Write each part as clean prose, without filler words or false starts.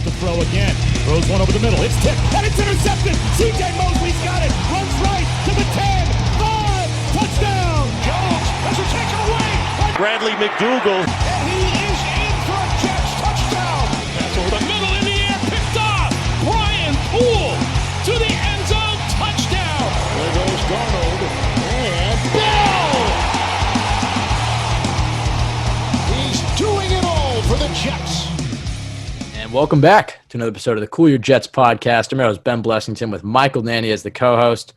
to throw again. Throws one over the middle. It's tipped, and it's intercepted. C.J. Mosley's got it. Runs right to the 10. 5. Touchdown. Jones has it taken away. Bradley McDougall. And he is in for a Jets touchdown. Pass over the middle in the air. Picked off. Brian Poole to the end zone. Touchdown. There goes Darnold. And Bell. He's doing it all for the Jets. And welcome back to another episode of the Cool Your Jets podcast. I'm your host, Ben Blessington, with Michael Nania as the co-host.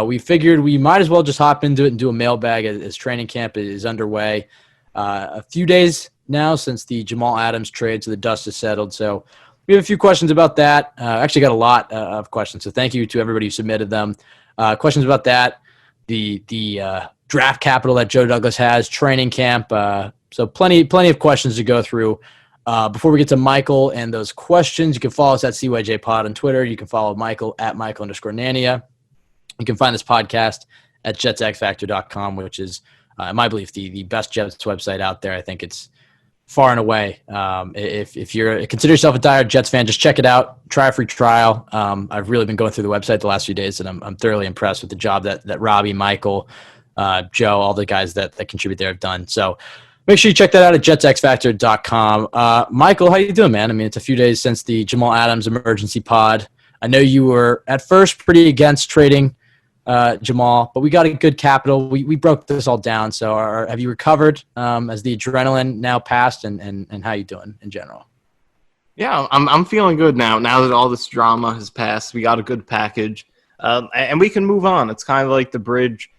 We figured we might as well just hop into it and do a mailbag as training camp is underway. A few days now since the Jamal Adams trade, so the dust has settled. So we have a few questions about that. Actually got a lot of questions, so thank you to everybody who submitted them. Questions about that, the draft capital that Joe Douglas has, training camp. So plenty of questions to go through. Before we get to Michael and those questions, you can follow us at CYJPod on Twitter. You can follow Michael at Michael_Nania. You can find this podcast at jetsxfactor.com, which is, in my belief, the best Jets website out there. I think it's far and away. If you consider yourself a diehard Jets fan, just check it out. Try a free trial. I've really been going through the website the last few days, and I'm thoroughly impressed with the job that Robbie, Michael, Joe, all the guys that contribute there have done. So make sure you check that out at jetsxfactor.com. Michael, how you doing, man? I mean, it's a few days since the Jamal Adams emergency pod. I know you were at first pretty against trading Jamal, but we got a good capital. We broke this all down. So have you recovered as the adrenaline now passed, and how you doing in general? Yeah, I'm feeling good now. Now that all this drama has passed, we got a good package, and we can move on. It's kind of like the bridge.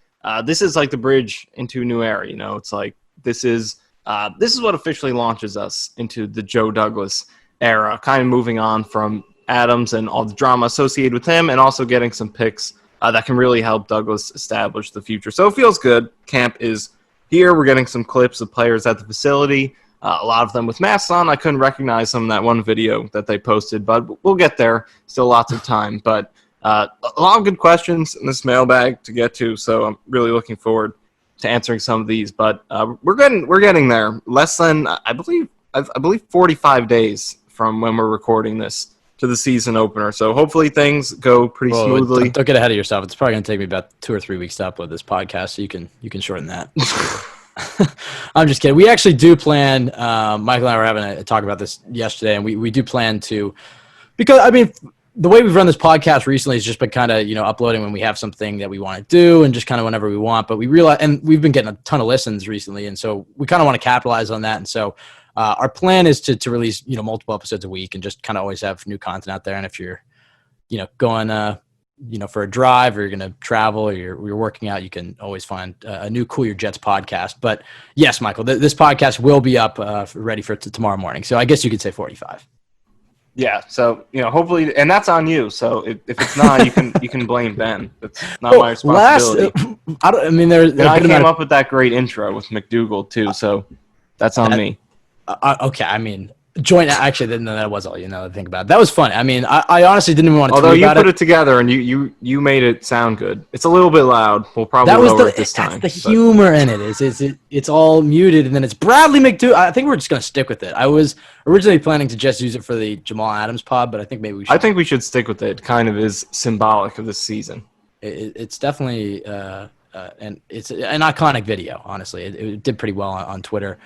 This is like the bridge into a new era. You know, it's like this is what officially launches us into the Joe Douglas era. Kind of moving on from Adams and all the drama associated with him, and also getting some picks that can really help Douglas establish the future. So it feels good. Camp is here. We're getting some clips of players at the facility, a lot of them with masks on. I couldn't recognize them in that one video that they posted, but we'll get there. Still lots of time. But a lot of good questions in this mailbag to get to, so I'm really looking forward to answering some of these. But we're getting there. Less than, I believe 45 days from when we're recording this to the season opener. So hopefully things go pretty smoothly. Don't get ahead of yourself. It's probably going to take me about 2 or 3 weeks to upload this podcast, so you can shorten that. I'm just kidding. We actually do plan, Michael and I were having a talk about this yesterday, and we do plan to, because, I mean, the way we've run this podcast recently has just been kind of, uploading when we have something that we want to do and just kind of whenever we want. But we realize, and we've been getting a ton of listens recently, and so we kind of want to capitalize on that. And so our plan is to release, multiple episodes a week and just kind of always have new content out there. And if you're, going, for a drive, or you're going to travel, or you're working out, you can always find a new Cool Your Jets podcast. But yes, Michael, this podcast will be up ready for tomorrow morning. So I guess you could say 45. Yeah. So, hopefully, and that's on you. So if it's not, you can blame Ben. It's not my responsibility. I came up with that great intro with McDougall too. So that's on me. Okay, I mean, actually, that was all to think about. That was funny. I mean, I honestly didn't even want to Although tweet you about put it together and you made it sound good. It's a little bit loud. We'll probably lower it this time. That's the humor in it. It's all muted, and then it's Bradley McDougall. I think we're just going to stick with it. I was originally planning to just use it for the Jamal Adams pod, but I think maybe we should. I think we should stick with it. It kind of is symbolic of this season. It's definitely and it's an iconic video, honestly. It did pretty well on Twitter.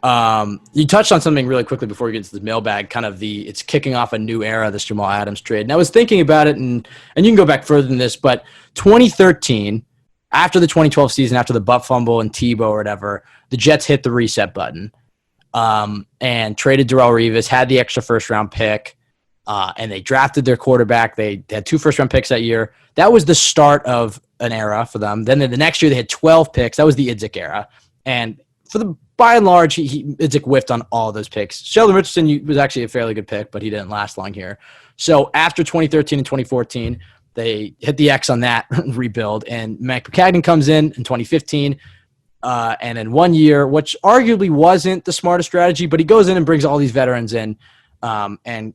You touched on something really quickly before we get into the mailbag, kind of it's kicking off a new era, this Jamal Adams trade. And I was thinking about it, and you can go back further than this, but 2013, after the 2012 season, after the butt fumble and Tebow or whatever, the Jets hit the reset button and traded Darrelle Revis, had the extra first-round pick, and they drafted their quarterback. They had 2 first-round picks that year. That was the start of an era for them. Then the next year they had 12 picks. That was the Idzik era. And by and large, Idzik whiffed on all of those picks. Sheldon Richardson was actually a fairly good pick, but he didn't last long here. So after 2013 and 2014, they hit the X on that rebuild, and Mac McCagnon comes in 2015, and in 1 year, which arguably wasn't the smartest strategy, but he goes in and brings all these veterans in, and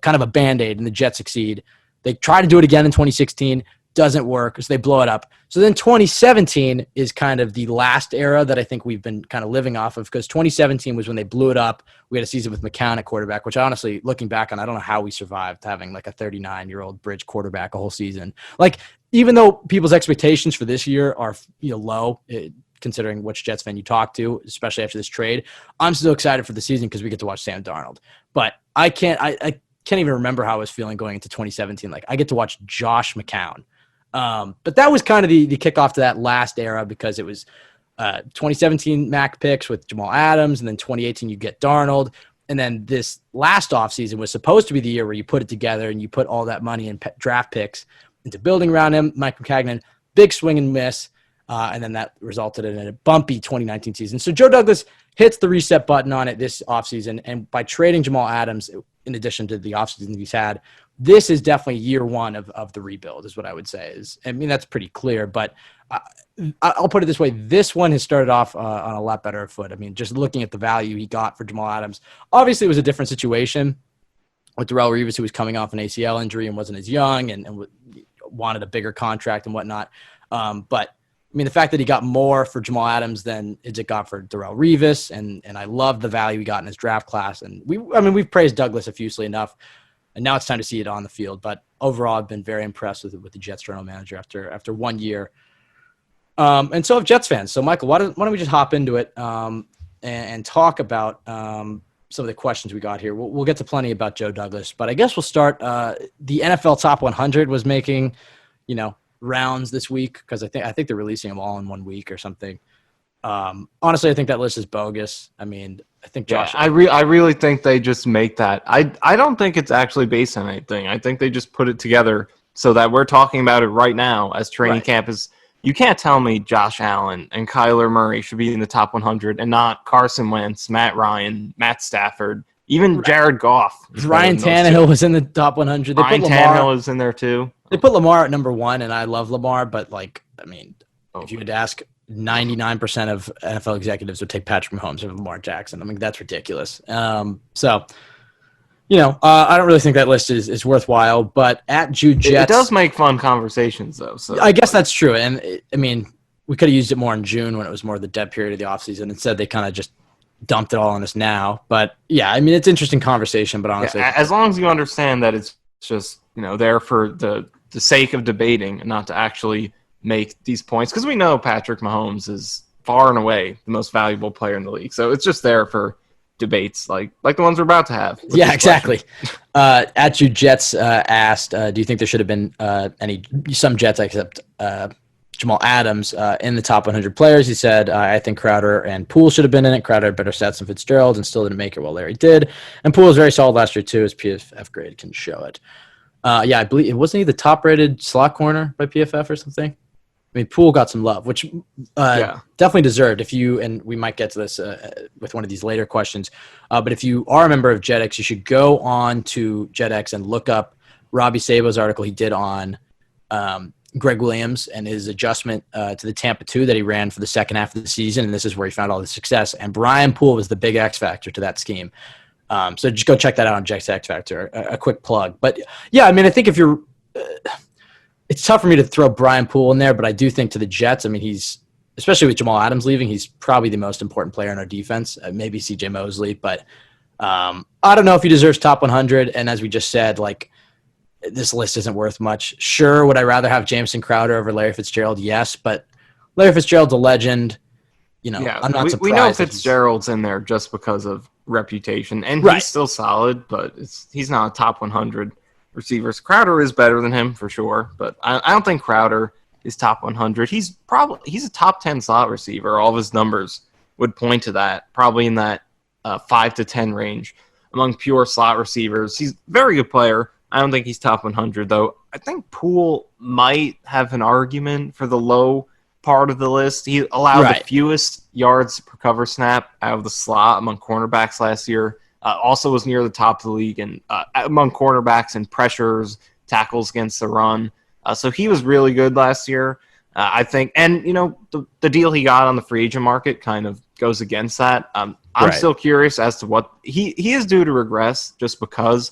kind of a Band-Aid, and the Jets succeed. They try to do it again in 2016. doesn't work, so they blow it up. So then 2017 is kind of the last era that I think we've been kind of living off of, because 2017 was when they blew it up. We had a season with McCown at quarterback, which honestly, looking back on, I don't know how we survived having like a 39-year-old bridge quarterback a whole season. Like, even though people's expectations for this year are low, considering which Jets fan you talk to, especially after this trade, I'm still excited for the season because we get to watch Sam Darnold. But I can't even remember how I was feeling going into 2017. Like, I get to watch Josh McCown. But that was kind of the kickoff to that last era, because it was 2017 Mac picks with Jamal Adams, and then 2018 you get Darnold. And then this last offseason was supposed to be the year where you put it together and you put all that money and draft picks into building around him. Mike McCagnon, big swing and miss. And then that resulted in a bumpy 2019 season. So Joe Douglas hits the reset button on it this offseason. And by trading Jamal Adams, in addition to the offseason he's had, this is definitely year one of the rebuild, is what I would say. That's pretty clear. But I'll put it this way. This one has started off on a lot better foot. I mean, just looking at the value he got for Jamal Adams, obviously it was a different situation with Darrelle Revis, who was coming off an ACL injury and wasn't as young and wanted a bigger contract and whatnot. But I mean, the fact that he got more for Jamal Adams than it got for Darrelle Revis, and I love the value he got in his draft class. And we've praised Douglas effusively enough, and now it's time to see it on the field. But overall, I've been very impressed with the Jets general manager after 1 year. And so have Jets fans. So Michael, why don't we just hop into it and talk about some of the questions we got here. We'll get to plenty about Joe Douglas, but I guess we'll start. The NFL Top 100 was making, rounds this week, because I think they're releasing them all in 1 week or something. Honestly, I think that list is bogus. I mean, I think Josh. Yeah, I really think they just make that. I don't think it's actually based on anything. I think they just put it together so that we're talking about it right now as training camp is. You can't tell me Josh Allen and Kyler Murray should be in the top 100 and not Carson Wentz, Matt Ryan, Matt Stafford, even Jared Goff. Ryan Tannehill was in the top 100. Ryan Tannehill is in there too. They put Lamar at number 1, and I love Lamar, but if you would ask 99% of NFL executives would take Patrick Mahomes over Lamar Jackson. I mean, that's ridiculous. I don't really think that list is worthwhile, but at Jude Jets. It does make fun conversations, though. So I guess that's true. And we could have used it more in June when it was more the dead period of the offseason. Instead, they kind of just dumped it all on us now. But yeah, it's interesting conversation, but honestly. Yeah, as long as you understand that it's just, there for the sake of debating and not to actually make these points. Because we know Patrick Mahomes is far and away the most valuable player in the league. So it's just there for debates like the ones we're about to have. Yeah, exactly. At Jude Jets asked, do you think there should have been some Jets except Jamal Adams in the top 100 players? He said, I think Crowder and Poole should have been in it. Crowder had better stats than Fitzgerald and still didn't make it while Larry did. And Poole was very solid last year too. His PFF grade can show it. I believe wasn't he the top rated slot corner by PFF or something? Poole got some love, which definitely deserved. And we might get to this with one of these later questions, but if you are a member of JetX, you should go on to JetX and look up Robbie Sabo's article he did on Greg Williams and his adjustment to the Tampa 2 that he ran for the second half of the season, and this is where he found all the success. And Brian Poole was the big X factor to that scheme. So just go check that out on Jet's X Factor. A quick plug, but yeah, I think if you're it's tough for me to throw Brian Poole in there, but I do think to the Jets, he's, especially with Jamal Adams leaving, he's probably the most important player in our defense, maybe CJ Mosley, but I don't know if he deserves top 100. And as we just said, this list isn't worth much. Sure, would I rather have Jameson Crowder over Larry Fitzgerald? Yes, but Larry Fitzgerald's a legend. I'm not surprised. We know Fitzgerald's in there just because of reputation, and he's still solid, but he's not a top 100 receivers. Crowder is better than him for sure, but I don't think Crowder is top 100. He's a top 10 slot receiver. All of his numbers would point to that, probably in that 5 to 10 range among pure slot receivers. He's a very good player. I don't think he's top 100 though. I think Poole might have an argument for the low part of the list. He allowed the fewest yards per cover snap out of the slot among cornerbacks last year. Also was near the top of the league and among cornerbacks and pressures, tackles against the run. So he was really good last year, I think. And, the deal he got on the free agent market kind of goes against that. I'm still curious as to what he is due to regress just because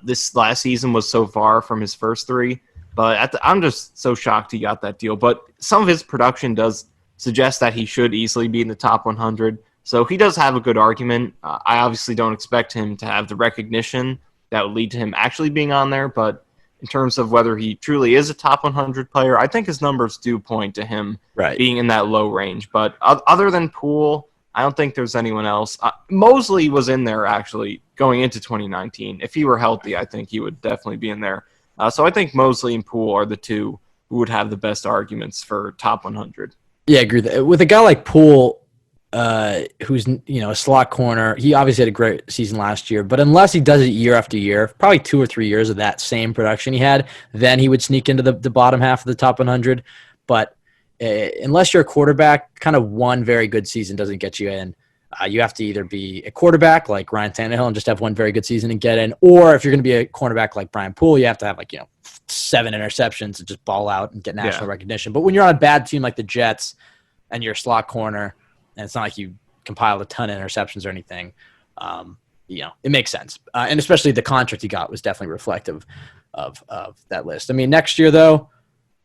this last season was so far from his first 3. But I'm just so shocked he got that deal. But some of his production does suggest that he should easily be in the top 100. So he does have a good argument. I obviously don't expect him to have the recognition that would lead to him actually being on there. But in terms of whether he truly is a top 100 player, I think his numbers do point to him being in that low range. But other than Poole, I don't think there's anyone else. Mosley was in there, actually, going into 2019. If he were healthy, I think he would definitely be in there. So I think Mosley and Poole are the two who would have the best arguments for top 100. Yeah, I agree. With a guy like Poole, who's a slot corner, he obviously had a great season last year, but unless he does it year after year, probably 2 or 3 years of that same production he had, then he would sneak into the bottom half of the top 100. But unless you're a quarterback, kind of one very good season doesn't get you in. You have to either be a quarterback like Ryan Tannehill and just have one very good season and get in, or if you're going to be a cornerback like Brian Poole, you have to have 7 interceptions and just ball out and get national recognition. But when you're on a bad team like the Jets and you're a slot corner, and it's not like you compiled a ton of interceptions or anything, it makes sense. And especially the contract he got was definitely reflective of that list. I mean, next year though,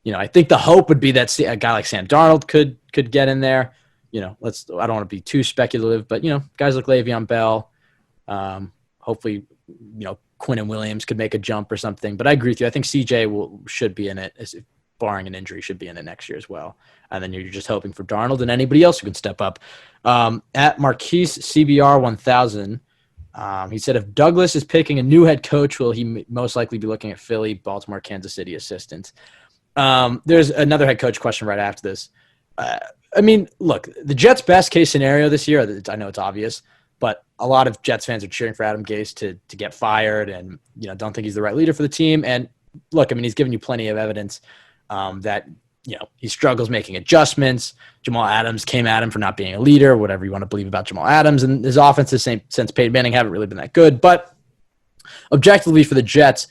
I think the hope would be that a guy like Sam Darnold could get in there. I don't want to be too speculative, but guys like Le'Veon Bell, hopefully, Quinnen Williams could make a jump or something. But I agree with you. I think CJ should be in it, barring an injury, should be in it next year as well. And then you're just hoping for Darnold and anybody else who can step up. At Marquise CBR 1000, he said, if Douglas is picking a new head coach, will he most likely be looking at Philly, Baltimore, Kansas City assistants? There's another head coach question right after this. I mean, look, the Jets' best case scenario this year, I know it's obvious, but a lot of Jets fans are cheering for Adam Gase to get fired and, don't think he's the right leader for the team. And look, I mean, he's given you plenty of evidence that, he struggles making adjustments. Jamal Adams came at him for not being a leader, whatever you want to believe about Jamal Adams. And his offenses since Peyton Manning haven't really been that good. But objectively for the Jets,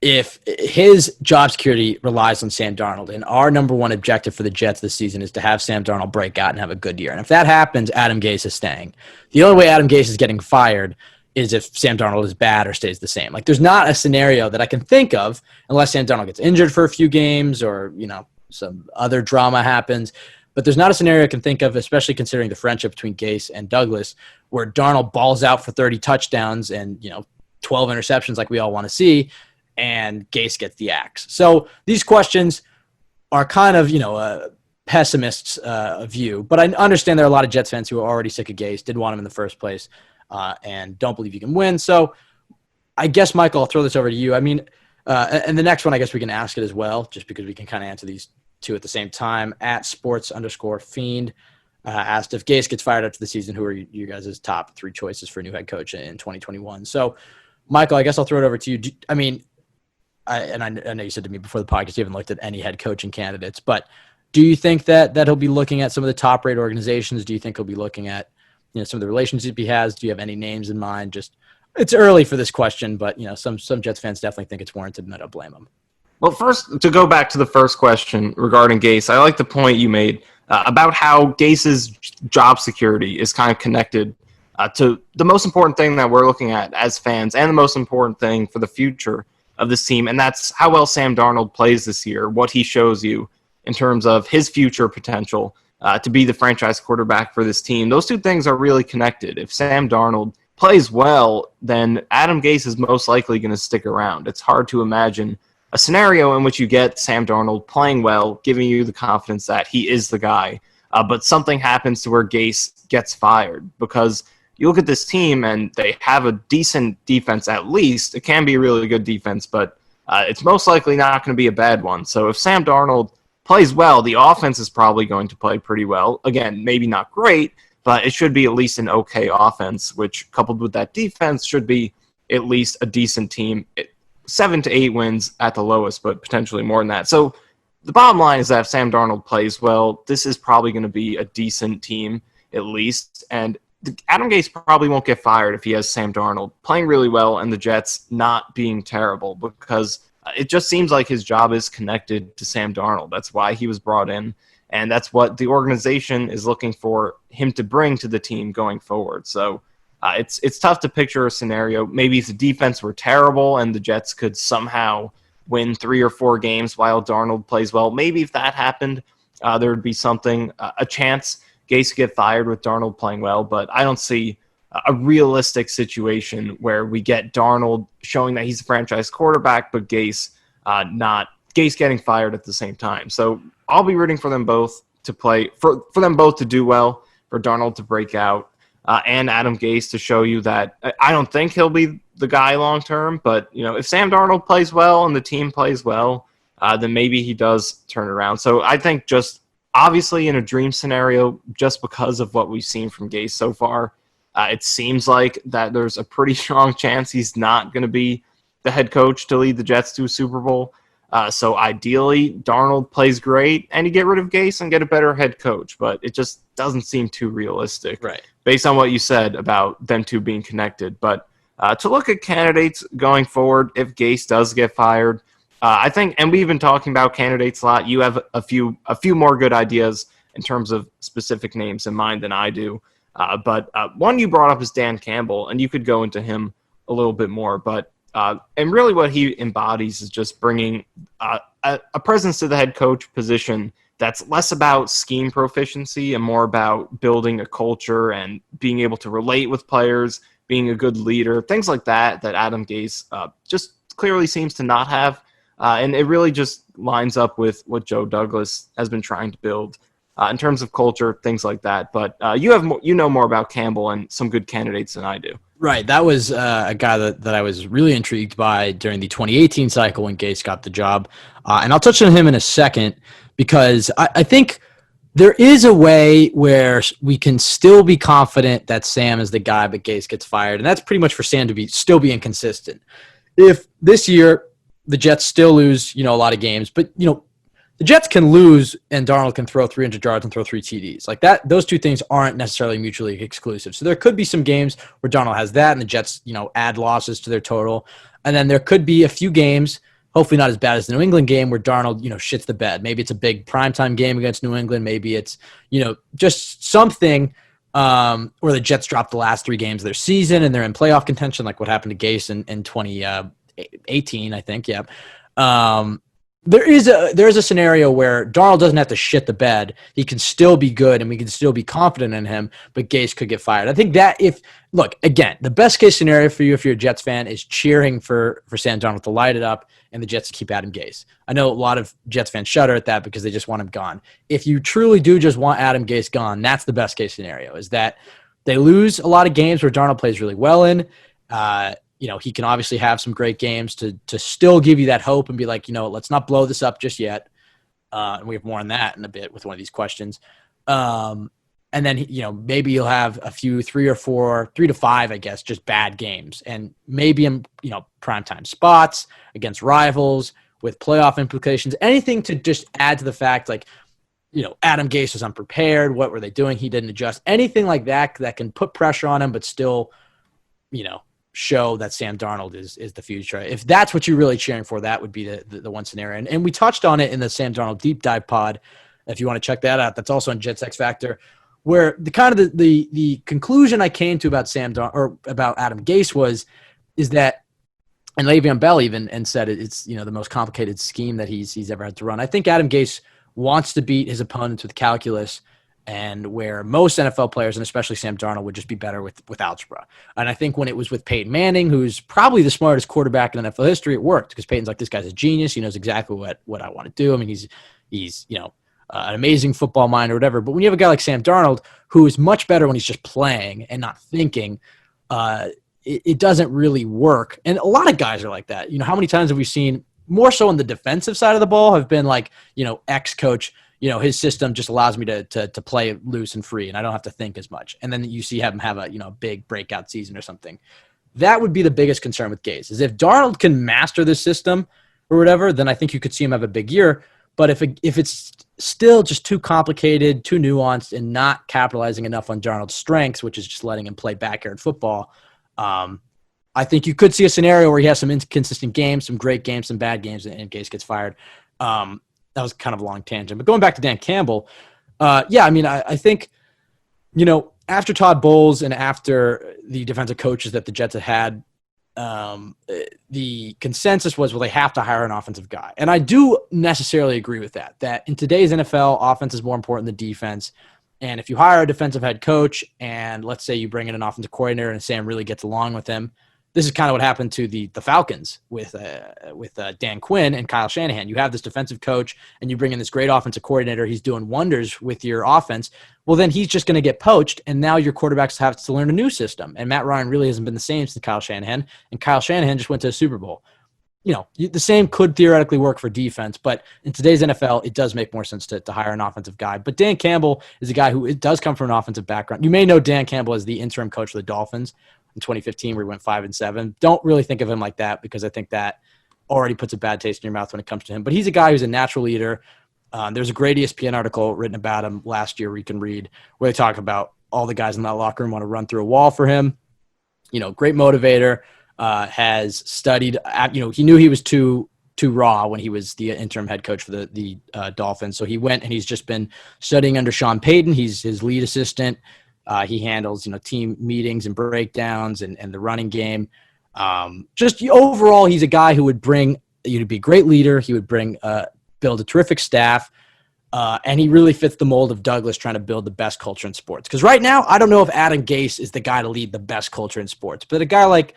if his job security relies on Sam Darnold, and our number one objective for the Jets this season is to have Sam Darnold break out and have a good year. And if that happens, Adam Gase is staying. The only way Adam Gase is getting fired is if Sam Darnold is bad or stays the same. There's not a scenario that I can think of, unless Sam Darnold gets injured for a few games or, some other drama happens. But there's not a scenario I can think of, especially considering the friendship between Gase and Douglas, where Darnold balls out for 30 touchdowns and, 12 interceptions like we all want to see, and Gase gets the axe. So these questions are kind of, a pessimist's view. But I understand there are a lot of Jets fans who are already sick of Gase, didn't want him in the first place, and don't believe you can win. So I guess, Michael, I'll throw this over to you. I mean, and the next one, I guess we can ask it as well, just because we can kind of answer these two at the same time. At sports_fiend asked, if Gase gets fired after the season, who are you guys' top 3 choices for a new head coach in 2021? So, Michael, I guess I'll throw it over to you. I know you said to me before the podcast you haven't looked at any head coaching candidates, but do you think that he'll be looking at some of the top-rate organizations? Do you think he'll be looking at some of the relationships he has? Do you have any names in mind? Just it's early for this question, but some Jets fans definitely think it's warranted, and I don't blame them. Well, first, to go back to the first question regarding Gase, I like the point you made about how Gase's job security is kind of connected to the most important thing that we're looking at as fans, and the most important thing for the future of this team, and that's how well Sam Darnold plays this year, what he shows you in terms of his future potential to be the franchise quarterback for this team. Those two things are really connected. If Sam Darnold plays well, then Adam Gase is most likely going to stick around. It's hard to imagine a scenario in which you get Sam Darnold playing well, giving you the confidence that he is the guy, but something happens to where Gase gets fired, because you look at this team and they have a decent defense at least. It can be a really good defense, but it's most likely not going to be a bad one. So if Sam Darnold plays well, the offense is probably going to play pretty well. Again, maybe not great, but it should be at least an okay offense, which coupled with that defense should be at least a decent team. 7 to 8 wins at the lowest, but potentially more than that. So the bottom line is that if Sam Darnold plays well, this is probably going to be a decent team at least. And Adam Gase probably won't get fired if he has Sam Darnold playing really well and the Jets not being terrible, because it just seems like his job is connected to Sam Darnold. That's why he was brought in, and that's what the organization is looking for him to bring to the team going forward. So it's tough to picture a scenario. Maybe if the defense were terrible and the Jets could somehow win 3 or 4 games while Darnold plays well. Maybe if that happened, there would be something, a chance Gase could get fired with Darnold playing well, but I don't see a realistic situation where we get Darnold showing that he's a franchise quarterback, but Gase getting fired at the same time. So I'll be rooting for them both to play, for them both to do well, for Darnold to break out, and Adam Gase to show you that I don't think he'll be the guy long term, but if Sam Darnold plays well and the team plays well, then maybe he does turn around. So I think just obviously in a dream scenario, just because of what we've seen from Gase so far, it seems like that there's a pretty strong chance he's not going to be the head coach to lead the Jets to a Super Bowl. So ideally, Darnold plays great, and you get rid of Gase and get a better head coach. But it just doesn't seem too realistic, right, based on what you said about them two being connected. But to look at candidates going forward, if Gase does get fired, I think, and we've been talking about candidates a lot. You have a few more good ideas in terms of specific names in mind than I do. But one you brought up is Dan Campbell, and you could go into him a little bit more. But and really what he embodies is just bringing a presence to the head coach position that's less about scheme proficiency and more about building a culture and being able to relate with players, being a good leader, things like that Adam Gase just clearly seems to not have. And it really just lines up with what Joe Douglas has been trying to build in terms of culture, things like that. But you know more about Campbell and some good candidates than I do. Right. That was a guy that I was really intrigued by during the 2018 cycle when Gase got the job. And I'll touch on him in a second because I think there is a way where we can still be confident that Sam is the guy, but Gase gets fired. And that's pretty much for Sam to still be inconsistent. If this year the Jets still lose, a lot of games, but, the Jets can lose and Darnold can throw 300 yards and throw 3 TDs. Like that, those two things aren't necessarily mutually exclusive. So there could be some games where Darnold has that and the Jets, add losses to their total. And then there could be a few games, hopefully not as bad as the New England game, where Darnold, shits the bed. Maybe it's a big primetime game against New England. Maybe it's, just something where the Jets drop the last 3 games of their season and they're in playoff contention, like what happened to Gase in 2018, I think. Yeah. There is a scenario where Darnold doesn't have to shit the bed. He can still be good, and we can still be confident in him, but Gase could get fired. I think that again, the best case scenario for you if you're a Jets fan is cheering for Sam Darnold to light it up and the Jets to keep Adam Gase. I know a lot of Jets fans shudder at that because they just want him gone. If you truly do just want Adam Gase gone, that's the best case scenario, is that they lose a lot of games where Darnold plays really well in. He can obviously have some great games to still give you that hope and be like, let's not blow this up just yet. And we have more on that in a bit with one of these questions. And then, maybe you'll have a few 3 to 5, I guess, just bad games. And maybe in, primetime spots against rivals with playoff implications, anything to just add to the fact, like, Adam Gase was unprepared. What were they doing? He didn't adjust. Anything like that can put pressure on him, but still, show that Sam Darnold is the future. If that's what you're really cheering for, that would be the one scenario. And we touched on it in the Sam Darnold deep dive pod. If you want to check that out, that's also on Jets X Factor, where the conclusion I came to about Sam Darnold or about Adam Gase is that, and Le'Veon Bell even said it's the most complicated scheme that he's ever had to run. I think Adam Gase wants to beat his opponents with calculus, and where most NFL players, and especially Sam Darnold, would just be better with algebra. And I think when it was with Peyton Manning, who's probably the smartest quarterback in NFL history, it worked because Peyton's like, this guy's a genius. He knows exactly what I want to do. I mean, he's an amazing football mind or whatever. But when you have a guy like Sam Darnold, who is much better when he's just playing and not thinking, it doesn't really work. And a lot of guys are like that. How many times have we seen, more so on the defensive side of the ball, have been like, ex-coach, his system just allows me to play loose and free, and I don't have to think as much. And then you see him have a big breakout season or something. That would be the biggest concern with Gase, is if Darnold can master this system or whatever, then I think you could see him have a big year. But if it's still just too complicated, too nuanced, and not capitalizing enough on Darnold's strengths, which is just letting him play backyard football, I think you could see a scenario where he has some inconsistent games, some great games, some bad games, and Gase gets fired. That was kind of a long tangent. But going back to Dan Campbell, I think, after Todd Bowles and after the defensive coaches that the Jets had the consensus was, well, they have to hire an offensive guy. And I do necessarily agree with that in today's NFL, offense is more important than defense. And if you hire a defensive head coach and let's say you bring in an offensive coordinator and Sam really gets along with him, this is kind of what happened to the Falcons with Dan Quinn and Kyle Shanahan. You have this defensive coach and you bring in this great offensive coordinator. He's doing wonders with your offense. Well, then he's just going to get poached, and now your quarterbacks have to learn a new system. And Matt Ryan really hasn't been the same since Kyle Shanahan, and Kyle Shanahan just went to a Super Bowl. The same could theoretically work for defense, but in today's NFL, it does make more sense to hire an offensive guy. But Dan Campbell is a guy who does come from an offensive background. You may know Dan Campbell as the interim coach for the Dolphins in 2015, where he went 5-7. Don't really think of him like that because I think that already puts a bad taste in your mouth when it comes to him. But he's a guy who's a natural leader. There's a great ESPN article written about him last year where you can read where they talk about all the guys in that locker room want to run through a wall for him. Great motivator, has studied, he knew he was too raw when he was the interim head coach for the Dolphins. So he went and he's just been studying under Sean Payton. He's his lead assistant. He handles, team meetings and breakdowns and the running game. Just overall, he's a guy who would bring, be a great leader. He would build a terrific staff. And he really fits the mold of Douglas trying to build the best culture in sports. Because right now, I don't know if Adam Gase is the guy to lead the best culture in sports, but a guy like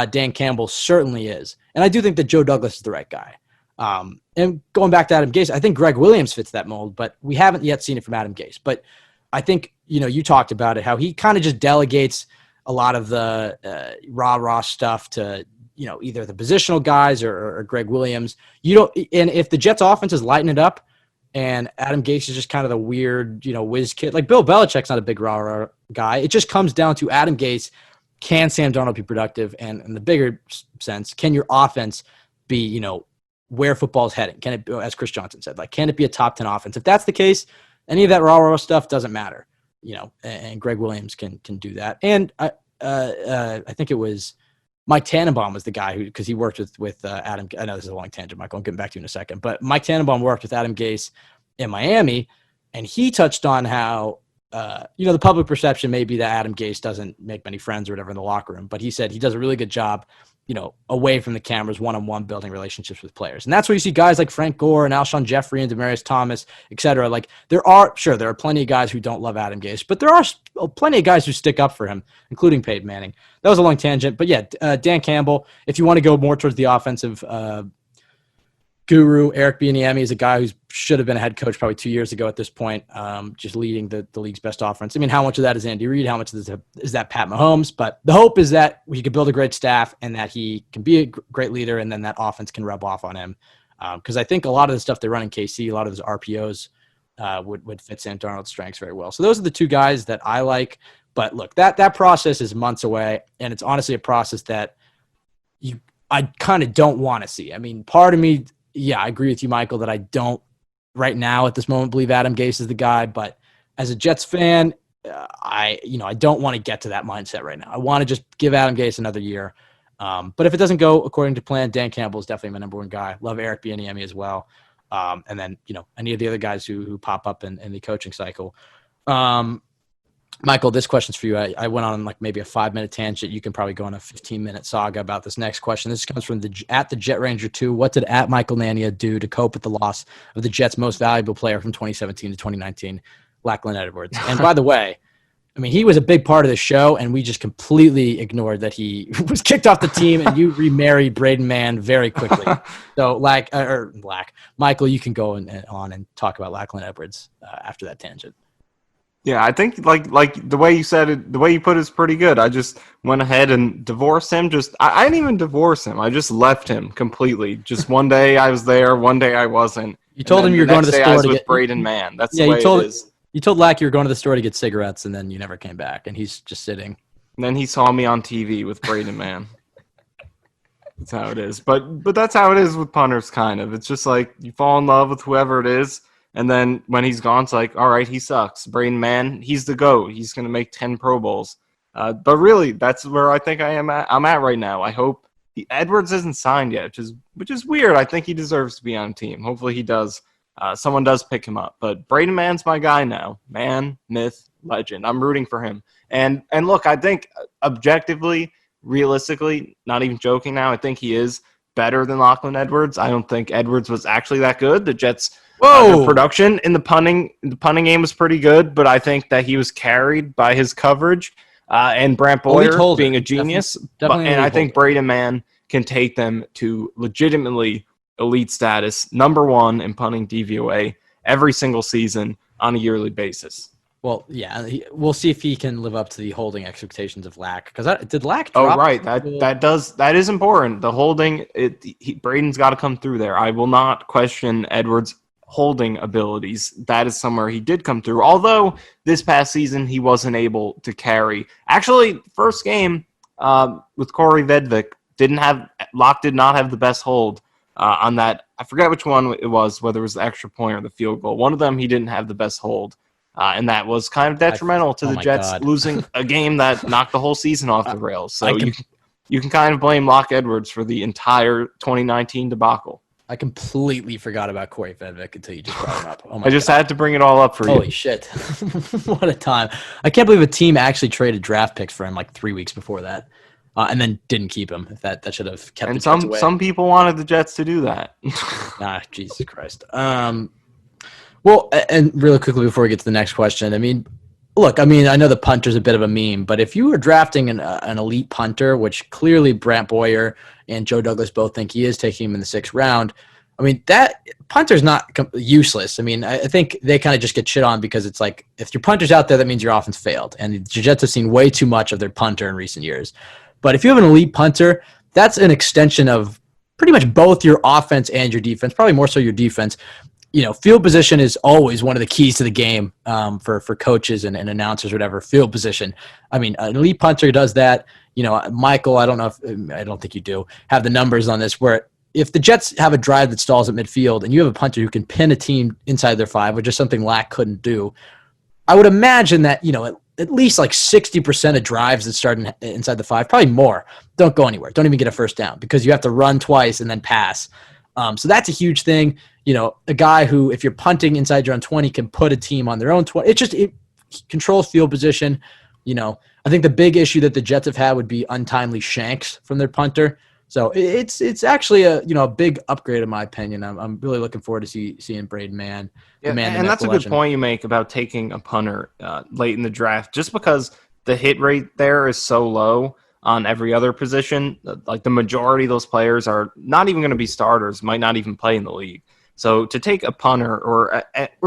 Dan Campbell certainly is. And I do think that Joe Douglas is the right guy. And going back to Adam Gase, I think Greg Williams fits that mold, but we haven't yet seen it from Adam Gase. But I think, you talked about it, how he kind of just delegates a lot of the rah-rah stuff to, either the positional guys or Greg Williams. And if the Jets offense is lighting it up, and Adam Gase is just kind of the weird, whiz kid. Like Bill Belichick's not a big rah-rah guy. It just comes down to Adam Gase. Can Sam Darnold be productive? And in the bigger sense, can your offense be, where football's heading? Can it, as Chris Johnson said, can it be a top 10 offense? If that's the case, any of that rah-rah stuff doesn't matter, and Greg Williams can do that. And I think it was Mike Tannenbaum was the guy who, because he worked with Adam. I know this is a long tangent, Michael. I'm getting back to you in a second. But Mike Tannenbaum worked with Adam Gase in Miami, and he touched on how, the public perception may be that Adam Gase doesn't make many friends or whatever in the locker room. But he said he does a really good job, away from the cameras, one-on-one building relationships with players. And that's where you see guys like Frank Gore and Alshon Jeffrey and Demaryius Thomas, et cetera. There are plenty of guys who don't love Adam Gase, but there are plenty of guys who stick up for him, including Peyton Manning. That was a long tangent. But yeah, Dan Campbell, if you want to go more towards the offensive guru, Eric Bieniemy is a guy who should have been a head coach probably 2 years ago at this point, just leading the league's best offense. I mean, how much of that is Andy Reid? How much is that Pat Mahomes? But the hope is that he could build a great staff and that he can be a great leader, and then that offense can rub off on him. Because I think a lot of the stuff they run in KC, a lot of those RPOs would fit Sam Darnold's strengths very well. So those are the two guys that I like. But look, that process is months away, and it's honestly a process that I kind of don't want to see. I mean, part of me, yeah, I agree with you, Michael, that I don't right now at this moment believe Adam Gase is the guy. But as a Jets fan, I don't want to get to that mindset right now. I want to just give Adam Gase another year. But if it doesn't go according to plan, Dan Campbell is definitely my number one guy. Love Eric Bieniemy as well. And then, any of the other guys who pop up in the coaching cycle. Michael, this question's for you. I went on maybe a 5-minute tangent. You can probably go on a 15-minute saga about this next question. This comes from at the Jet Ranger 2. What did at Michael Nania do to cope with the loss of the Jets' most valuable player from 2017 to 2019, Lac Edwards? And by the way, I mean, he was a big part of the show, and we just completely ignored that he was kicked off the team, and you remarried Braden Mann very quickly. So, Michael, you can go on and talk about Lac Edwards after that tangent. Yeah, I think like the way you said it, the way you put it is pretty good. I just went ahead and divorced him. I didn't even divorce him. I just left him completely. Just one day I was there, one day I wasn't. You told him you were going to the store to get Braden Mann. That's the way it is. You told Lac you were going to the store to get cigarettes, and then you never came back, and he's just sitting. And then he saw me on TV with Braden Mann. That's how it is. But that's how it is with punters, kind of. It's just like you fall in love with whoever it is. And then when he's gone, it's like, all right, he sucks. Braden Mann, he's the GOAT. He's going to make 10 Pro Bowls. But really, that's where I think I'm at right now. I hope Edwards isn't signed yet, which is weird. I think he deserves to be on a team. Hopefully he does. Someone does pick him up. But Braden Mann's my guy now. Man, myth, legend. I'm rooting for him. And look, I think objectively, realistically, not even joking now, I think he is better than Lac Edwards. I don't think Edwards was actually that good. The Jets' their production in the punting game was pretty good, but I think that he was carried by his coverage and Brant Boyer being a genius. Definitely and I think Braden Mann can take them to legitimately elite status, #1 in punting DVOA every single season on a yearly basis. Well, yeah, we'll see if he can live up to the holding expectations of Lac. Because did Lac drop? Oh, right. That is important. The holding, Braden's got to come through there. I will not question Edwards' holding abilities. That is somewhere he did come through. Although this past season he wasn't able to carry. Actually, first game with Corey Vedvik, Lac did not have the best hold on that. I forget which one it was, whether it was the extra point or the field goal. One of them he didn't have the best hold. And that was kind of detrimental to the Jets losing a game that knocked the whole season off the rails. So you can kind of blame Lac Edwards for the entire 2019 debacle. I completely forgot about Corey Vedvik until you just brought him up. Oh my I just had to bring it all up for you. Holy shit. What a time. I can't believe a team actually traded draft picks for him like 3 weeks before that. And then didn't keep him. That should have kept the Jets away. Some people wanted the Jets to do that. Jesus Christ. Well, and really quickly before we get to the next question, I mean, look, I know the punter's a bit of a meme, but if you were drafting an elite punter, which clearly Brant Boyer and Joe Douglas both think he is, taking him in the 6th round, I mean, that punter's not useless. I mean, I think they kind of just get shit on because it's like, if your punter's out there, that means your offense failed. And the Jets have seen way too much of their punter in recent years. But if you have an elite punter, that's an extension of pretty much both your offense and your defense, probably more so your defense. Field position is always one of the keys to the game for coaches and announcers, whatever. Field position. I mean, an elite punter does that. Michael, I don't think you do have the numbers on this, where if the Jets have a drive that stalls at midfield and you have a punter who can pin a team inside their 5, which is something Lac couldn't do, I would imagine that, at least like 60% of drives that start inside the 5, probably more, don't go anywhere. Don't even get a first down because you have to run twice and then pass. So that's a huge thing. A guy who, if you're punting inside your own 20, can put a team on their own 20. It controls field position. I think the big issue that the Jets have had would be untimely shanks from their punter. So it's actually a big upgrade in my opinion. I'm really looking forward to seeing Braden Mann. Yeah, and that's a good point you make about taking a punter late in the draft, just because the hit rate there is so low on every other position. Like the majority of those players are not even going to be starters, might not even play in the league. So to take a punter or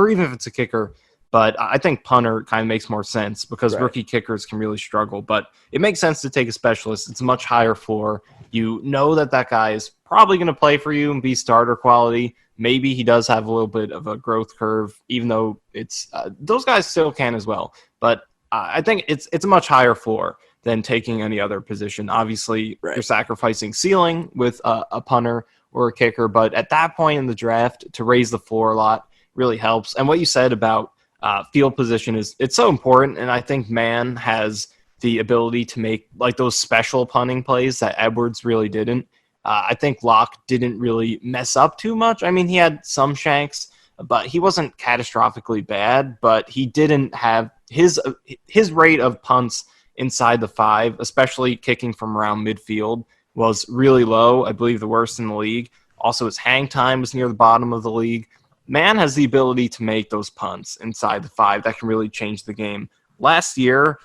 even if it's a kicker, but I think punter kind of makes more sense because rookie kickers can really struggle. But it makes sense to take a specialist. It's a much higher floor. You know that guy is probably going to play for you and be starter quality. Maybe he does have a little bit of a growth curve, even though it's those guys still can as well. But I think it's a much higher floor than taking any other position. Obviously, you're sacrificing ceiling with a punter or a kicker, but at that point in the draft, to raise the floor a lot really helps. And what you said about field position it's so important, and I think Mann has the ability to make like those special punting plays that Edwards really didn't. I think Lac didn't really mess up too much. I mean, he had some shanks, but he wasn't catastrophically bad, but he didn't have his rate of punts inside the 5, especially kicking from around midfield, was really low. I believe the worst in the league. Also, his hang time was near the bottom of the league. Mann has the ability to make those punts inside the 5 that can really change the game. Last year,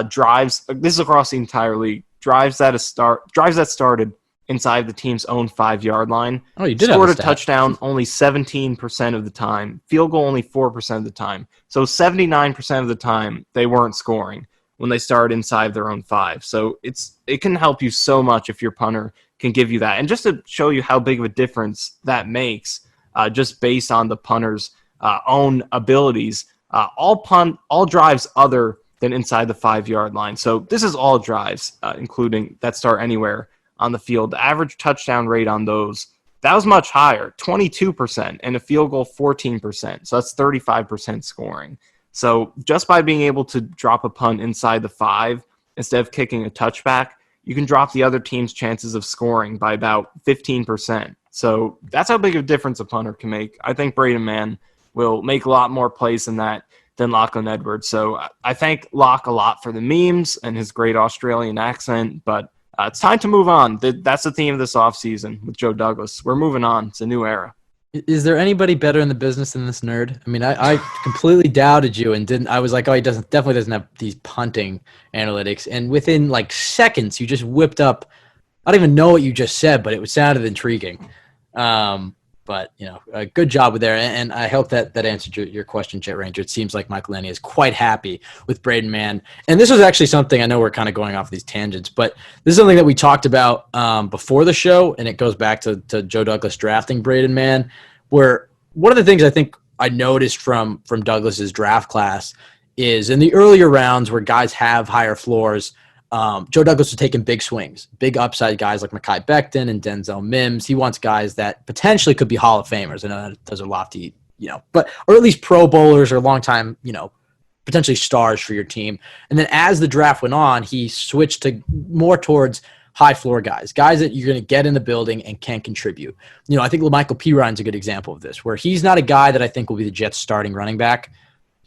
drives, this is across the entire league, drives that started inside the team's own 5-yard line. Oh, you did scored have a touchdown only 17% of the time, field goal only 4% of the time. So 79% of the time they weren't scoring when they started inside their own 5. So it can help you so much if your punter can give you that. And just to show you how big of a difference that makes, just based on the punter's own abilities, all drives other than inside the 5-yard line. So this is all drives, including that start anywhere on the field. The average touchdown rate on those, that was much higher, 22%, and a field goal 14%. So that's 35% scoring. So just by being able to drop a punt inside the 5 instead of kicking a touchback, you can drop the other team's chances of scoring by about 15%. So that's how big of a difference a punter can make. I think Braden Mann will make a lot more plays than that than Lac Edwards. So I thank Lac a lot for the memes and his great Australian accent, but it's time to move on. That's the theme of this offseason with Joe Douglas. We're moving on. It's a new era. Is there anybody better in the business than this nerd? I mean, I completely doubted you and didn't. I was like, oh, he definitely doesn't have these punting analytics. And within like seconds, you just whipped up. I don't even know what you just said, but it sounded intriguing. But, good job with there. And I hope that answered your question, Jet Ranger. It seems like Michael Nania is quite happy with Braden Mann. And this was actually something, I know we're kind of going off these tangents, but this is something that we talked about before the show, and it goes back to Joe Douglas drafting Braden Mann, where one of the things I think I noticed from Douglas's draft class is in the earlier rounds where guys have higher floors, Joe Douglas was taking big swings, big upside guys like Mekhi Becton and Denzel Mims. He wants guys that potentially could be Hall of Famers. I know those are lofty, but or at least Pro Bowlers or longtime, potentially stars for your team. And then as the draft went on, he switched to more towards high floor guys that you're going to get in the building and can contribute. I think LaMichael Pirine is a good example of this, where he's not a guy that I think will be the Jets starting running back,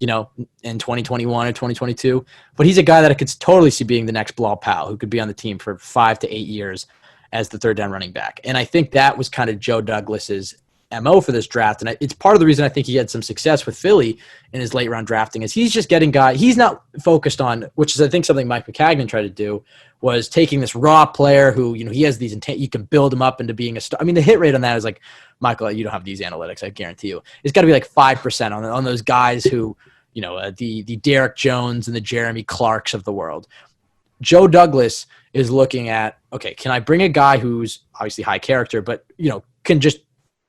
in 2021 or 2022. But he's a guy that I could totally see being the next Bilal Powell, who could be on the team for 5 to 8 years as the third down running back. And I think that was kind of Joe Douglas's MO for this draft. And it's part of the reason I think he had some success with Philly in his late round drafting is he's just getting guys. He's not focused on, which is I think something Mike McCagnon tried to do, was taking this raw player who, he has these intent, you can build him up into being a star. I mean, the hit rate on that is like, Michael, you don't have these analytics, I guarantee you. It's got to be like 5% on those guys who, the Derek Jones and the Jeremy Clarks of the world. Joe Douglas is looking at, okay, can I bring a guy who's obviously high character, but, can just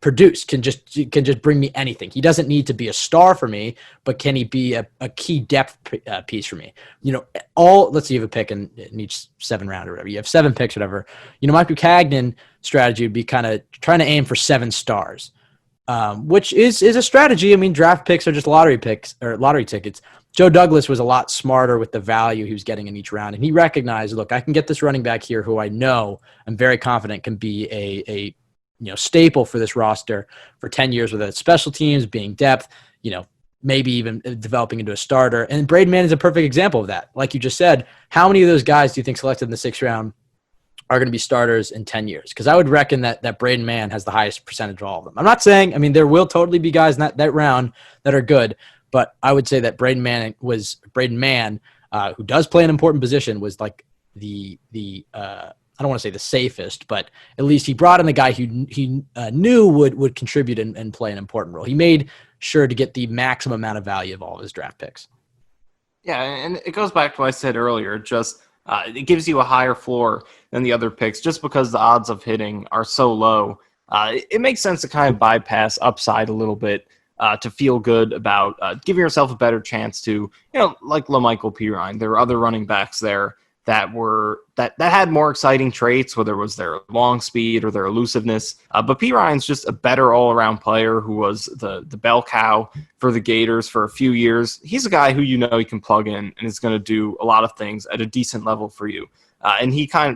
produce, can just bring me anything. He doesn't need to be a star for me, but can he be a key depth piece for me? Let's say you have a pick in each 7 round or whatever. You have 7 picks, whatever. Mike Buchanan strategy would be kind of trying to aim for 7 stars, which is a strategy. I mean, draft picks are just lottery picks or lottery tickets. Joe Douglas was a lot smarter with the value he was getting in each round. And he recognized, look, I can get this running back here who I know I'm very confident can be a staple for this roster for 10 years, whether it's special teams, being depth, maybe even developing into a starter. And Braden Mann is a perfect example of that. Like you just said, how many of those guys do you think selected in the 6th round are going to be starters in 10 years? Because I would reckon that Braden Mann has the highest percentage of all of them. I'm not saying, there will totally be guys in that round that are good, but I would say that Braden Mann, who does play an important position, was like the I don't want to say the safest, but at least he brought in the guy who he knew would contribute and play an important role. He made sure to get the maximum amount of value of all of his draft picks. Yeah, and it goes back to what I said earlier. Just it gives you a higher floor than the other picks just because the odds of hitting are so low. It makes sense to kind of bypass upside a little bit to feel good about giving yourself a better chance to, like LaMichael Pirine. There were other running backs there that had more exciting traits, whether it was their long speed or their elusiveness. But Pirine's just a better all-around player who was the bell cow for the Gators for a few years. He's a guy who you can plug in and is going to do a lot of things at a decent level for you. And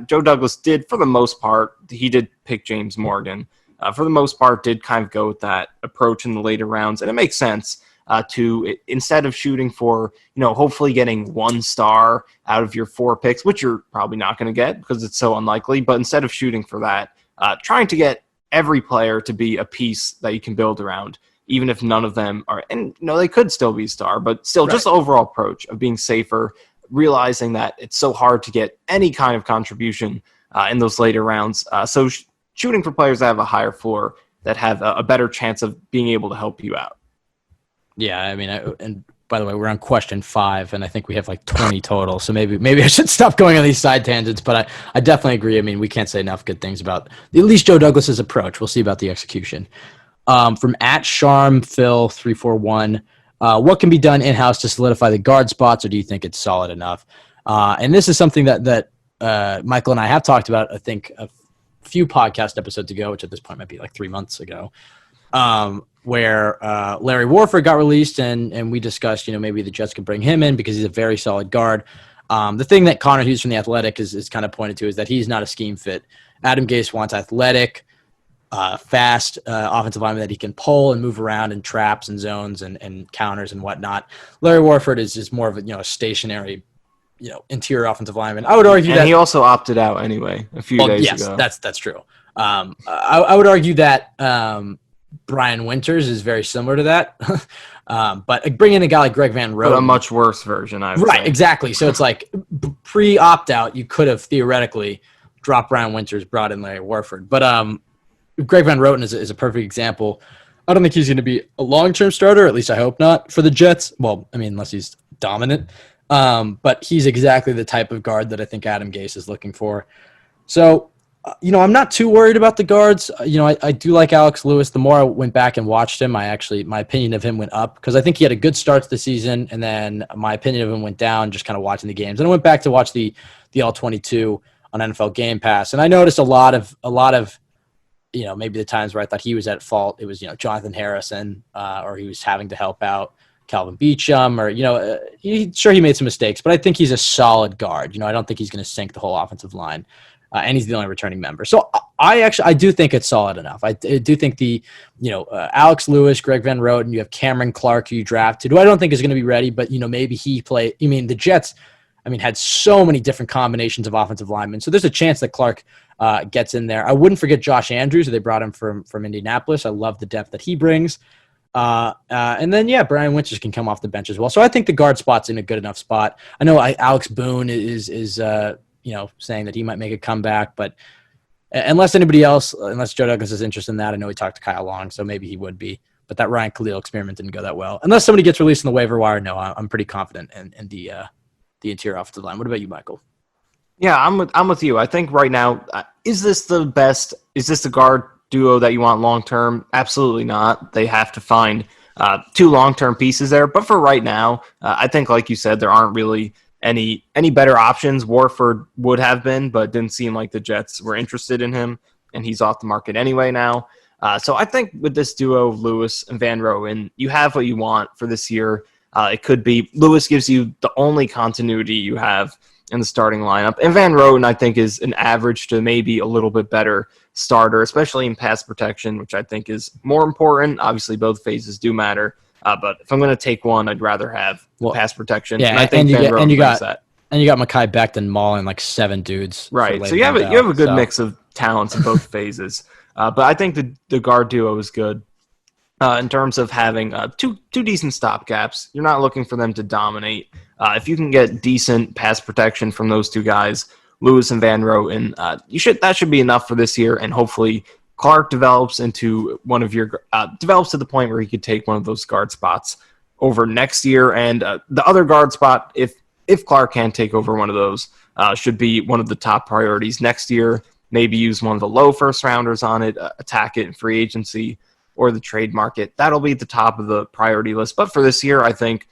Joe Douglas did, for the most part, he did pick James Morgan. For the most part, did kind of go with that approach in the later rounds. And it makes sense. To instead of shooting for, hopefully getting 1 star out of your 4 picks, which you're probably not going to get because it's so unlikely, but instead of shooting for that, trying to get every player to be a piece that you can build around, even if none of them are, and they could still be a star, but still just the overall approach of being safer, realizing that it's so hard to get any kind of contribution in those later rounds. So shooting for players that have a higher floor, that have a better chance of being able to help you out. Yeah, and by the way, we're on question 5, and I think we have like 20 total. So maybe I should stop going on these side tangents. But I definitely agree. We can't say enough good things about at least Joe Douglas's approach. We'll see about the execution. From @SharmPhil341, what can be done in-house to solidify the guard spots, or do you think it's solid enough? And this is something that Michael and I have talked about, I think, a few podcast episodes ago, which at this point might be like 3 months ago. Where Larry Warford got released, and we discussed, maybe the Jets could bring him in because he's a very solid guard. The thing that Connor Hughes from The Athletic is kind of pointed to is that he's not a scheme fit. Adam Gase wants athletic, fast offensive lineman that he can pull and move around in traps and zones and counters and whatnot. Larry Warford is just more of a stationary, interior offensive lineman. I would argue that he also opted out anyway a few days ago. Yes, that's true. I would argue that Brian Winters is very similar to that. But bring in a guy like Greg Van Roten. But a much worse version, I would say. Exactly. So it's like pre-opt-out, you could have theoretically dropped Brian Winters, brought in Larry Warford. But Greg Van Roten is a perfect example. I don't think he's going to be a long-term starter, at least I hope not, for the Jets. Well, I mean, unless he's dominant. But he's exactly the type of guard that I think Adam Gase is looking for. So, I'm not too worried about the guards. I do like Alex Lewis. The more I went back and watched him, my opinion of him went up because I think he had a good start to the season, and then my opinion of him went down just kind of watching the games. And I went back to watch the All-22 on NFL Game Pass, and I noticed a lot of maybe the times where I thought he was at fault. It was Jonathan Harrison, or he was having to help out Calvin Beachum, or he made some mistakes, but I think he's a solid guard. I don't think he's going to sink the whole offensive line. And he's the only returning member. So I do think it's solid enough. I do think Alex Lewis, Greg Van Roten, you have Cameron Clark who you drafted, who I don't think is going to be ready, but maybe he played. The Jets, had so many different combinations of offensive linemen. So there's a chance that Clark gets in there. I wouldn't forget Josh Andrews, who they brought him from Indianapolis. I love the depth that he brings. And then Brian Winters can come off the bench as well. So I think the guard spot's in a good enough spot. I know Alex Boone is saying that he might make a comeback, but unless Joe Douglas is interested in that, I know he talked to Kyle Long, so maybe he would be. But that Ryan Khalil experiment didn't go that well. Unless somebody gets released in the waiver wire, no, I'm pretty confident in the interior offensive line. What about you, Michael? Yeah, I'm with you. I think right now, is this the best? Is this the guard duo that you want long term? Absolutely not. They have to find two long term pieces there. But for right now, I think, like you said, there aren't really any better options. Warford would have been, but didn't seem like the Jets were interested in him, and he's off the market anyway now. So I think with this duo of Lewis and Van Roten, you have what you want for this year. It could be Lewis gives you the only continuity you have in the starting lineup, and Van Roten I think is an average to maybe a little bit better starter, especially in pass protection, which I think is more important. Obviously, both phases do matter. But if I'm going to take one, I'd rather have pass protection. Yeah, and I think Van Roten brings that. And you got Mekhi Becton mauling like 7 dudes. Right. So you have a good mix of talents in both phases. But I think the guard duo is good in terms of having two decent stopgaps. You're not looking for them to dominate. If you can get decent pass protection from those two guys, Lewis and Van Roten, that should be enough for this year, and hopefully Clark develops into develops to the point where he could take one of those guard spots over next year, and the other guard spot, if Clark can take over one of those, should be one of the top priorities next year. Maybe use one of the low first rounders on it, attack it in free agency or the trade market. That'll be at the top of the priority list. But for this year, I think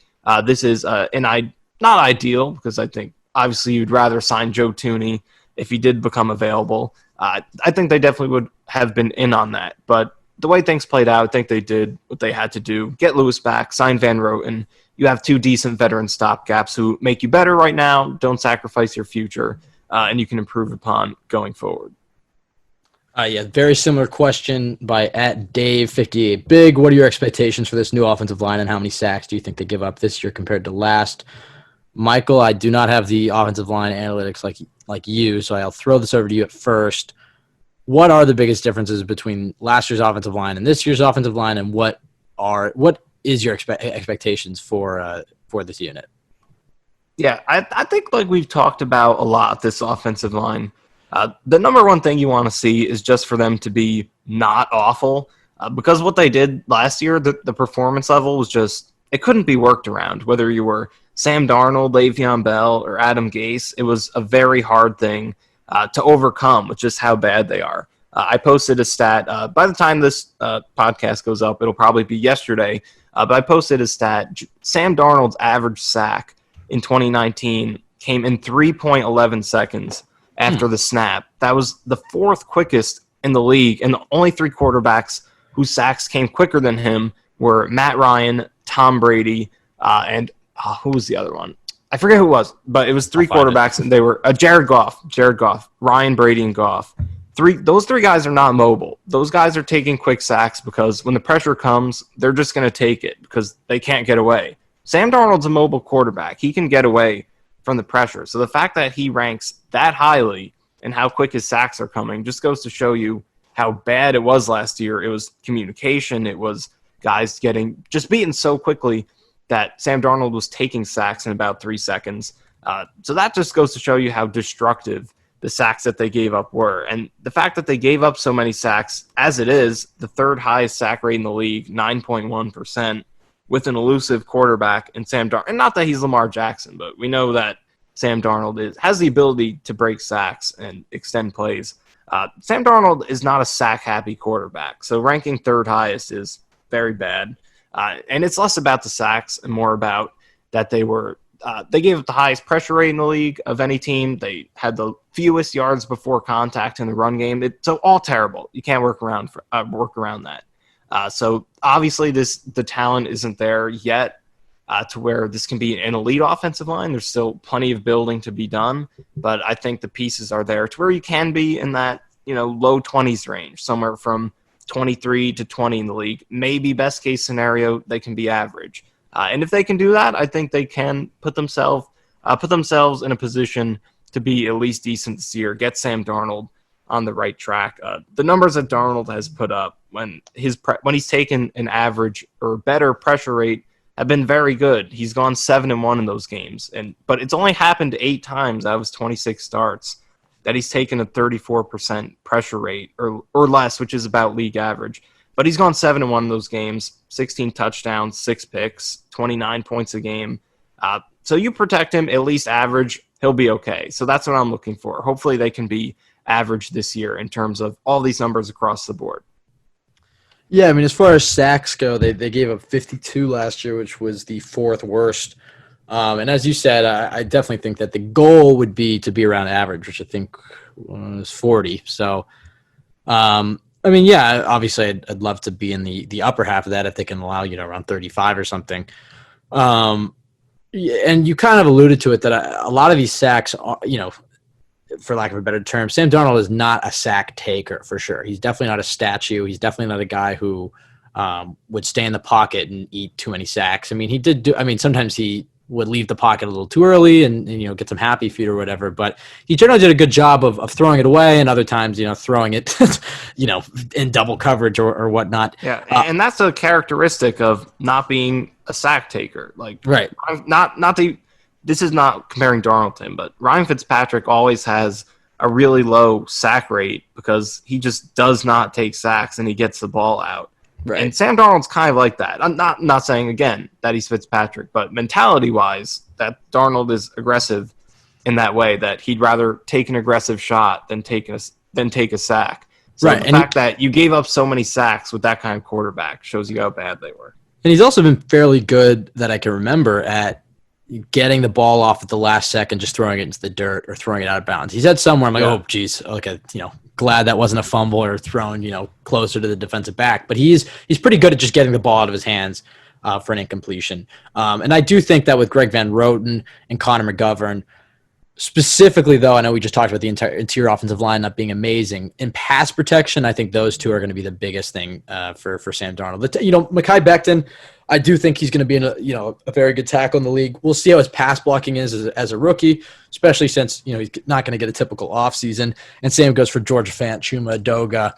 this is not ideal, because I think obviously you'd rather sign Joe Thuney if he did become available. I think they definitely would have been in on that. But the way things played out, I think they did what they had to do. Get Lewis back, sign Van Roten. You have two decent veteran stopgaps who make you better right now, don't sacrifice your future, and you can improve upon going forward. Very similar question by @Dave58Big. What are your expectations for this new offensive line, and how many sacks do you think they give up this year compared to last? Michael, I do not have the offensive line analytics like you, so I'll throw this over to you at first. What are the biggest differences between last year's offensive line and this year's offensive line, and what is your expectations for this unit? Yeah, I think like we've talked about a lot, this offensive line. The number one thing you want to see is just for them to be not awful, because what they did last year, the performance level was just, it couldn't be worked around. Whether you were Sam Darnold, Le'Veon Bell, or Adam Gase, it was a very hard thing to overcome with just how bad they are. I posted a stat. By the time this podcast goes up, it'll probably be yesterday, but I posted a stat. Sam Darnold's average sack in 2019 came in 3.11 seconds after the snap. That was the fourth quickest in the league, and the only 3 quarterbacks whose sacks came quicker than him were Matt Ryan, Tom Brady, and who was the other one? I forget who it was, but it was 3 quarterbacks, and they were Jared Goff, Ryan, Brady, and Goff. Those 3 guys are not mobile. Those guys are taking quick sacks because when the pressure comes, they're just going to take it because they can't get away. Sam Darnold's a mobile quarterback. He can get away from the pressure. So the fact that he ranks that highly and how quick his sacks are coming just goes to show you how bad it was last year. It was communication. It was guys getting just beaten so quickly that Sam Darnold was taking sacks in about 3 seconds. So that just goes to show you how destructive the sacks that they gave up were. And the fact that they gave up so many sacks, as it is, the third highest sack rate in the league, 9.1%, with an elusive quarterback in Sam Darnold. And not that he's Lamar Jackson, but we know that Sam Darnold has the ability to break sacks and extend plays. Sam Darnold is not a sack-happy quarterback, so ranking third highest is very bad. And it's less about the sacks and more about that they gave up the highest pressure rate in the league of any team. They had the fewest yards before contact in the run game. So all terrible. You can't work around that. So obviously the talent isn't there yet to where this can be an elite offensive line. There's still plenty of building to be done, but I think the pieces are there to where you can be in that, low 20s range, somewhere from 23 to 20 in the league. Maybe best case scenario, they can be average. And if they can do that, I think they can put themselves in a position to be at least decent this year, get Sam Darnold on the right track. The numbers that Darnold has put up when he's taken an average or better pressure rate have been very good. He's gone 7-1 in those games, but it's only happened 8 times out of his 26 starts that he's taken a 34% pressure rate or less, which is about league average. But he's gone 7-1 in those games, 16 touchdowns, 6 picks, 29 points a game. So you protect him at least average, he'll be okay. So that's what I'm looking for. Hopefully they can be average this year in terms of all these numbers across the board. Yeah, I mean, as far as sacks go, they gave up 52 last year, which was the 4th worst. And as you said, I definitely think that the goal would be to be around average, which I think was 40. So, I mean, yeah, obviously I'd love to be in the upper half of that if they can allow, around 35 or something. And you kind of alluded to it that a lot of these sacks are, for lack of a better term, Sam Darnold is not a sack taker for sure. He's definitely not a statue. He's definitely not a guy who would stay in the pocket and eat too many sacks. I mean, sometimes he would leave the pocket a little too early and get some happy feet or whatever, but he generally did a good job of throwing it away, and other times, throwing it, in double coverage or whatnot. Yeah. And that's a characteristic of not being a sack taker. Like, right. This is not comparing Darnold to him, but Ryan Fitzpatrick always has a really low sack rate because he just does not take sacks and he gets the ball out. Right. And Sam Darnold's kind of like that. I'm not saying, again, that he's Fitzpatrick, but mentality-wise, that Darnold is aggressive in that way, that he'd rather take an aggressive shot than take a sack. So right. The fact that you gave up so many sacks with that kind of quarterback shows you how bad they were. And he's also been fairly good, that I can remember, at getting the ball off at the last second, just throwing it into the dirt or throwing it out of bounds. He's had somewhere I'm like, oh, geez, okay, glad that wasn't a fumble or thrown, closer to the defensive back. But he's pretty good at just getting the ball out of his hands for an incompletion. And I do think that with Greg Van Roten and Connor McGovern, specifically, though, I know we just talked about the entire interior offensive line not being amazing. In pass protection, I think those two are going to be the biggest thing for Sam Darnold. Mekhi Becton, I do think he's going to be a very good tackle in the league. We'll see how his pass blocking is as a rookie, especially since he's not going to get a typical offseason. And same goes for George Fant, Chuma Edoga.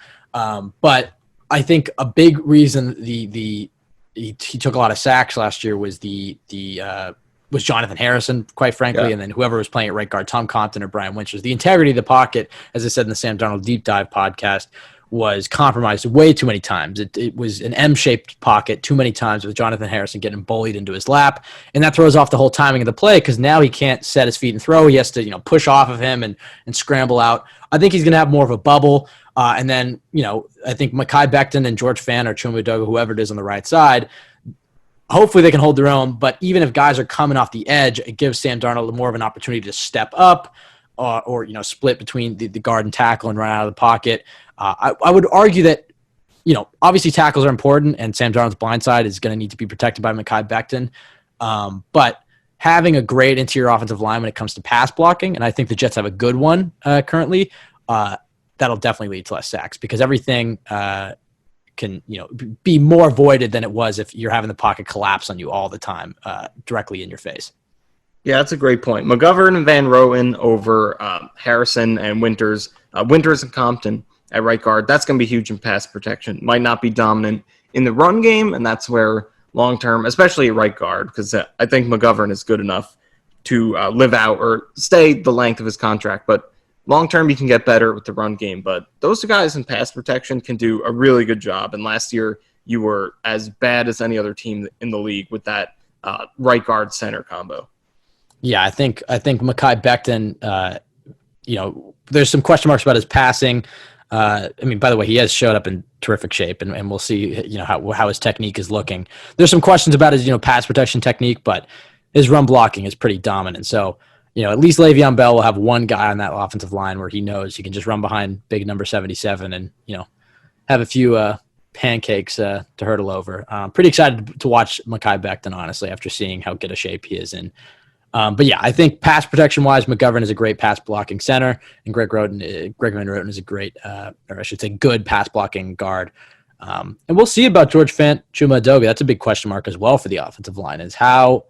But I think a big reason he took a lot of sacks last year was was Jonathan Harrison, quite frankly, and then whoever was playing at right guard, Tom Compton or Brian Winters. The integrity of the pocket, as I said in the Sam Darnold Deep Dive podcast, was compromised way too many times. It was an M-shaped pocket too many times with Jonathan Harrison getting bullied into his lap, and that throws off the whole timing of the play because now he can't set his feet and throw. He has to push off of him and scramble out. I think he's going to have more of a bubble, and then I think Mekhi Becton and George Fant or Chuma Edoga, whoever it is on the right side, hopefully they can hold their own. But even if guys are coming off the edge, it gives Sam Darnold more of an opportunity to step up or split between the guard and tackle and run out of the pocket. I would argue that, obviously tackles are important, and Sam Darnold's blind side is going to need to be protected by Mekhi Becton. But having a great interior offensive line when it comes to pass blocking, and I think the Jets have a good one currently, that'll definitely lead to less sacks because everything can be more avoided than it was if you're having the pocket collapse on you all the time directly in your face. Yeah, that's a great point. McGovern and Van Roten over Harrison and Winters. Winters and Compton at right guard. That's going to be huge in pass protection. Might not be dominant in the run game, and that's where long-term, especially at right guard, because I think McGovern is good enough to live out or stay the length of his contract. But long-term, you can get better with the run game. But those two guys in pass protection can do a really good job. And last year, you were as bad as any other team in the league with that right guard center combo. Yeah, I think Mekhi Becton, there's some question marks about his passing. By the way, he has showed up in terrific shape, and we'll see, how his technique is looking. There's some questions about his, pass protection technique, but his run blocking is pretty dominant. So, at least Le'Veon Bell will have one guy on that offensive line where he knows he can just run behind big number 77 and, have a few pancakes to hurdle over. Pretty excited to watch Mekhi Becton, honestly, after seeing how good a shape he is in. But yeah, I think pass protection wise, McGovern is a great pass blocking center, and Greg Van Roten is a great, or I should say, good pass blocking guard. And we'll see about George Fant, Chuma Edoga. That's a big question mark as well for the offensive line. Is how,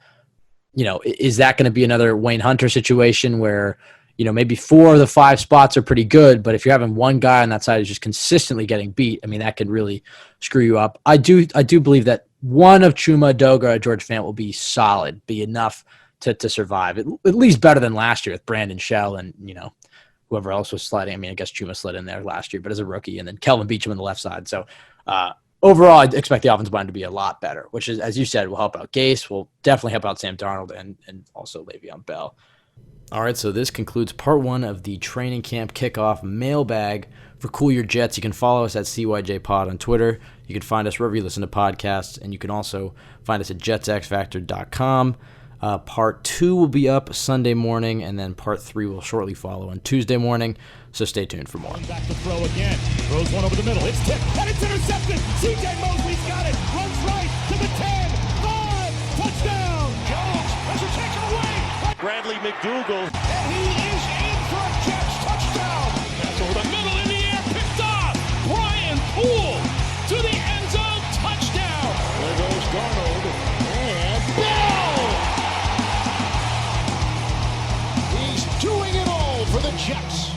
is that going to be another Wayne Hunter situation where, maybe 4 of the 5 spots are pretty good, but if you're having one guy on that side who's just consistently getting beat, that could really screw you up. I do believe that one of Chuma Edoga or George Fant will be solid, be enough to survive, at least better than last year with Brandon Shell and, whoever else was sliding. I guess Chuma slid in there last year, but as a rookie, and then Kelvin Beachum on the left side. So overall, I'd expect the offensive line to be a lot better, which is, as you said, will help out Gase, will definitely help out Sam Darnold and also Le'Veon Bell. All right, so this concludes part 1 of the training camp kickoff mailbag for Cool Your Jets. You can follow us at CYJPod on Twitter. You can find us wherever you listen to podcasts, and you can also find us at jetsxfactor.com. Part 2 will be up Sunday morning, and then part 3 will shortly follow on Tuesday morning, so stay tuned for more. Back to throw again. Throws one over the middle. It's tipped, and it's intercepted. C.J. Mosley's got it. Runs right to the 10. 5. Touchdown. Jones has a takeaway. Bradley McDougall. And he is in for a Jets touchdown. That's over the middle in the air. Picked off. Brian Poole to the end zone. Touchdown. There goes Darnold. And Bell. He's doing it all for the Jets.